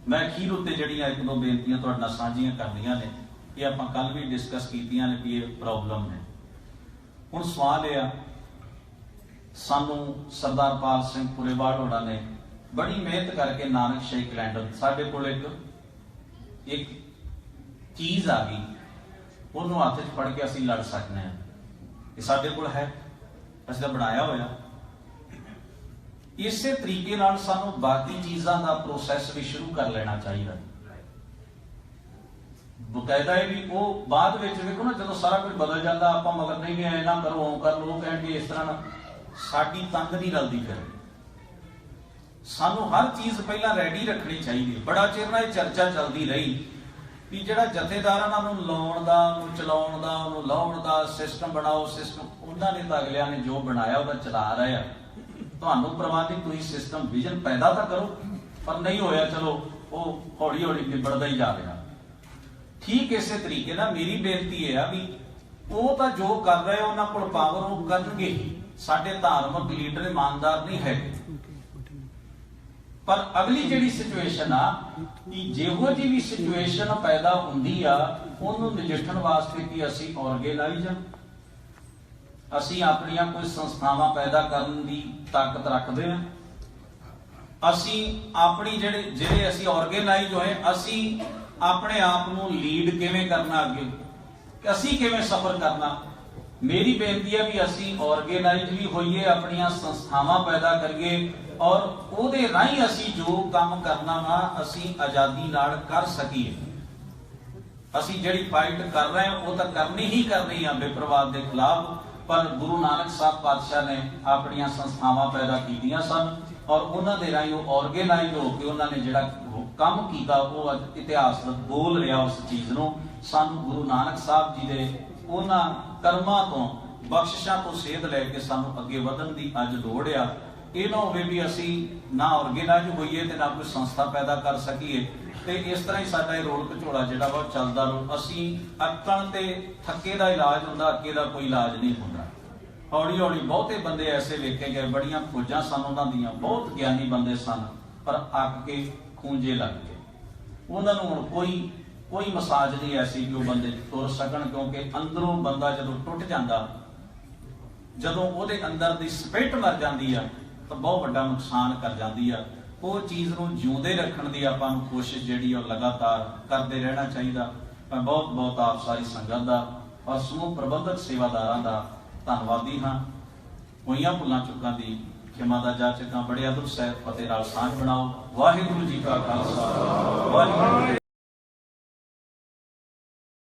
मैं अखीर उत्ते जिहड़ियां एक दो बेनतियां तुहाडे नाल साझीआं करनियां ने, ये आपां कल भी डिस्कस कीतियां ने भी ये प्रॉब्लम ने। हुण सवाल ये आ, सानू सरदार पाल सिंह पुरेवाड़ होना ने बड़ी मेहनत करके नानकशाही कैलेंडर साडे कोल एक चीज़ आ गई, उन्होंने हत्थ च फड़ के असीं लड़ सकते हैं, ये साडे कोल है। ਅਸੀਂ ਤਾਂ ਬਣਾਇਆ ਹੋਇਆ। ਇਸੇ ਤਰੀਕੇ ਨਾਲ ਸਾਨੂੰ ਬਾਕੀ ਚੀਜ਼ਾਂ ਦਾ ਪ੍ਰੋਸੈਸ ਵੀ ਸ਼ੁਰੂ ਕਰ ਲੈਣਾ ਚਾਹੀਦਾ। ਬਕਾਇਦਾ ਇਹ ਵੀ ਉਹ ਬਾਅਦ ਵਿੱਚ ਵੇਖੋ ਨਾ, ਜਦੋਂ ਸਾਰਾ ਕੁਝ ਬਦਲ ਜਾਂਦਾ ਆਪਾਂ ਮਗਰ ਨਹੀਂ ਵੀ ਐ ਨਾ ਕਰੋ, ਕਰ ਲੋ, ਕਹਿਣਗੇ ਇਸ ਤਰ੍ਹਾਂ ਨਾ, ਸਾਡੀ ਤੰਗ ਨਹੀਂ ਰਲਦੀ ਫਿਰ। ਸਾਨੂੰ ਹਰ ਚੀਜ਼ ਪਹਿਲਾਂ ਰੈਡੀ ਰੱਖਣੀ ਚਾਹੀਦੀ ਹੈ। ਬੜਾ ਚਿਰ ਨਾਲ ਇਹ ਚਰਚਾ ਚੱਲਦੀ ਰਹੀ ਵੀ ਜਿਹੜਾ ਜਥੇਦਾਰਾਂ ਨੂੰ ਲਾਉਣ ਦਾ, ਉਹਨੂੰ ਚਲਾਉਣ ਦਾ, ਉਹਨੂੰ ਲਾਉਣ ਦਾ ਸਿਸਟਮ ਬਣਾਓ, ਸਿਸਟਮ ਉਹਨਾਂ ਨੇ ਤਾਂ ਅਗਲਿਆਂ ਨੇ ਜੋ ਬਣਾਇਆ ਉਹਦਾ ਚਲਾ ਰਹੇ ਆ। ਤੁਹਾਨੂੰ ਪ੍ਰਬੰਧਕ ਤੁਸੀਂ ਸਿਸਟਮ ਵਿਜ਼ਨ ਪੈਦਾ ਤਾਂ ਕਰੋ, ਪਰ ਨਹੀਂ ਹੋਇਆ, ਚਲੋ ਉਹ ਹੌਲੀ ਹੌਲੀ ਨਿਬੜਦਾ ਹੀ ਜਾ ਰਿਹਾ। ਠੀਕ ਇਸੇ ਤਰੀਕੇ ਨਾਲ ਮੇਰੀ ਬੇਨਤੀ ਇਹ ਆ ਵੀ ਉਹ ਤਾਂ ਜੋ ਕਰ ਰਹੇ ਉਹਨਾਂ ਕੋਲ ਪਾਵਰ ਉਹ ਕਰਨਗੇ ਹੀ। ਸਾਡੇ ਧਾਰਮਿਕ ਲੀਡਰ ਇਮਾਨਦਾਰ ਨਹੀਂ ਹੈਗੇ, ਪਰ ਅਗਲੀ ਜਿਹੜੀ ਸਿਚੁਏਸ਼ਨ ਆ ਕਿ ਜਿਹੋ ਜਿਹੀ ਵੀ ਸਿਚੁਏਸ਼ਨ ਪੈਦਾ ਹੁੰਦੀ ਆ ਉਹਨੂੰ ਨਜਿੱਠਣ ਵਾਸਤੇ ਕਿ ਅਸੀਂ ਆਰਗੇਨਾਈਜ਼, ਅਸੀਂ ਆਪਣੀਆਂ ਕੋਈ ਸੰਸਥਾਵਾਂ ਪੈਦਾ ਕਰਨ ਦੀ ਤਾਕਤ ਰੱਖਦੇ ਹਾਂ। ਅਸੀਂ ਆਪਣੀ ਜਿਹੜੇ ਅਸੀਂ ਆਰਗੇਨਾਈਜ਼ ਹੋਏ, ਅਸੀਂ ਆਪਣੇ ਆਪ ਨੂੰ ਲੀਡ ਕਿਵੇਂ ਕਰਨਾ, ਅੱਗੇ ਅਸੀਂ ਕਿਵੇਂ ਸਫਰ ਕਰਨਾ। ਮੇਰੀ ਬੇਨਤੀ ਹੈ ਵੀ ਅਸੀਂ ਆਰਗੇਨਾਈਜ਼ ਵੀ ਹੋਈਏ, ਆਪਣੀਆਂ ਸੰਸਥਾਵਾਂ ਪੈਦਾ ਕਰੀਏ, ਔਰ ਉਹਦੇ ਰਾਹੀਂ ਅਸੀਂ ਜੋ ਕੰਮ ਕਰਨਾ ਵਾ ਅਸੀਂ ਆਜ਼ਾਦੀ ਨਾਲ ਕਰ ਸਕੀਏ। ਅਸੀਂ ਜਿਹੜੀ ਫਾਈਟ ਕਰ ਰਹੇ ਹਾਂ ਉਹ ਤਾਂ ਕਰਨੀ ਹੀ ਕਰਨੀ ਆ ਬੇਪਰਵਾਹ ਦੇ ਖਿਲਾਫ, ਪਰ ਗੁਰੂ ਨਾਨਕ ਸਾਹਿਬ ਪਾਤਸ਼ਾਹ ਨੇ ਆਪਣੀਆਂ ਸੰਸਥਾਵਾਂ ਪੈਦਾ ਕੀਤੀਆਂ ਸਨ, ਔਰ ਉਹਨਾਂ ਦੇ ਰਾਹੀਂ ਉਹ ਆਰਗੇਨਾਈਜ਼ ਹੋ ਕੇ ਉਹਨਾਂ ਨੇ ਜਿਹੜਾ ਕੰਮ ਕੀਤਾ ਉਹ ਅੱਜ ਇਤਿਹਾਸ ਬੋਲ ਰਿਹਾ ਉਸ ਚੀਜ਼ ਨੂੰ। ਸਾਨੂੰ ਗੁਰੂ ਨਾਨਕ ਸਾਹਿਬ ਜੀ ਦੇ ਉਹਨਾਂ ਕਰਮਾਂ ਤੋਂ, ਬਖਸ਼ਿਸ਼ਾਂ ਤੋਂ ਸੇਧ ਲੈ ਕੇ ਸਾਨੂੰ ਅੱਗੇ ਵਧਣ ਦੀ ਅੱਜ ਲੋੜ ਆ। ਇਹ ਨਾ ਹੋਵੇ ਵੀ ਅਸੀਂ ਨਾ ਆਰਗੇਨਾਈਜ਼ ਹੋਈਏ ਤੇ ਨਾ ਕੋਈ ਸੰਸਥਾ ਪੈਦਾ ਕਰ ਸਕੀਏ, ਤੇ ਇਸ ਤਰ੍ਹਾਂ ਹੀ ਸਾਡਾ ਇਹ ਰੋਲ ਘਚੋਲਾ ਜਿਹੜਾ ਵਾ ਚੱਲਦਾ ਰਹੂ। ਅਸੀਂ ਅਕਲ ਤੇ ਥੱਕੇ ਦਾ ਇਲਾਜ ਹੁੰਦਾ, ਅੱਕੇ ਦਾ ਕੋਈ ਇਲਾਜ ਨਹੀਂ ਹੁੰਦਾ। ਹੌਲੀ ਹੌਲੀ ਬਹੁਤੇ ਬੰਦੇ ਐਸੇ ਵੇਖੇ ਗਏ, ਬੜੀਆਂ ਖੋਜਾਂ ਸਨ ਉਹਨਾਂ ਦੀਆਂ, ਬਹੁਤ ਗਿਆਨੀ ਬੰਦੇ ਸਨ, ਪਰ ਅੱਕ ਕੇ ਖੂੰਜੇ ਲੱਗ ਗਏ। ਉਹਨਾਂ ਨੂੰ ਹੁਣ ਕੋਈ ਮਸਾਜ ਨਹੀਂ ਐਸੀ ਕਿ ਉਹ ਬੰਦੇ ਤੁਰ ਸਕਣ, ਕਿਉਂਕਿ ਅੰਦਰੋਂ ਬੰਦਾ ਜਦੋਂ ਟੁੱਟ ਜਾਂਦਾ, ਜਦੋਂ ਉਹਦੇ ਅੰਦਰ ਦੀ ਸਪਿਰਿਟ ਮਰ ਜਾਂਦੀ ਆ ਤਾਂ ਬਹੁਤ ਵੱਡਾ ਨੁਕਸਾਨ ਕਰ ਜਾਂਦੀ ਆ। ਉਹ ਚੀਜ਼ ਨੂੰ ਜਿਉਂਦੇ ਰੱਖਣ ਦੀ ਆਪਾਂ ਨੂੰ ਕੋਸ਼ਿਸ਼ ਜਿਹੜੀ ਉਹ ਲਗਾਤਾਰ ਕਰਦੇ ਰਹਿਣਾ ਚਾਹੀਦਾ। ਮੈਂ ਬਹੁਤ ਬਹੁਤ ਆਪ ਸਾਰੀ ਸੰਗਤ ਦਾ ਔਰ ਸਮੂਹ ਪ੍ਰਬੰਧਕ ਸੇਵਾਦਾਰਾਂ ਦਾ ਧੰਨਵਾਦੀ ਹਾਂ। ਹੋਈਆਂ ਭੁੱਲਾਂ ਚੁੱਕਾਂ ਦੀ ਖਿਮਾ ਦਾ ਜਾਚਕਾਂ ਬੜੇ ਅਦਬ ਸਹਿਤ ਫਤਿਹ ਨਾਲ ਸਾਂਝ ਬਣਾਓ। ਵਾਹਿਗੁਰੂ ਜੀ ਕਾ ਖਾਲਸਾ, ਵਾਹਿਗੁਰੂ।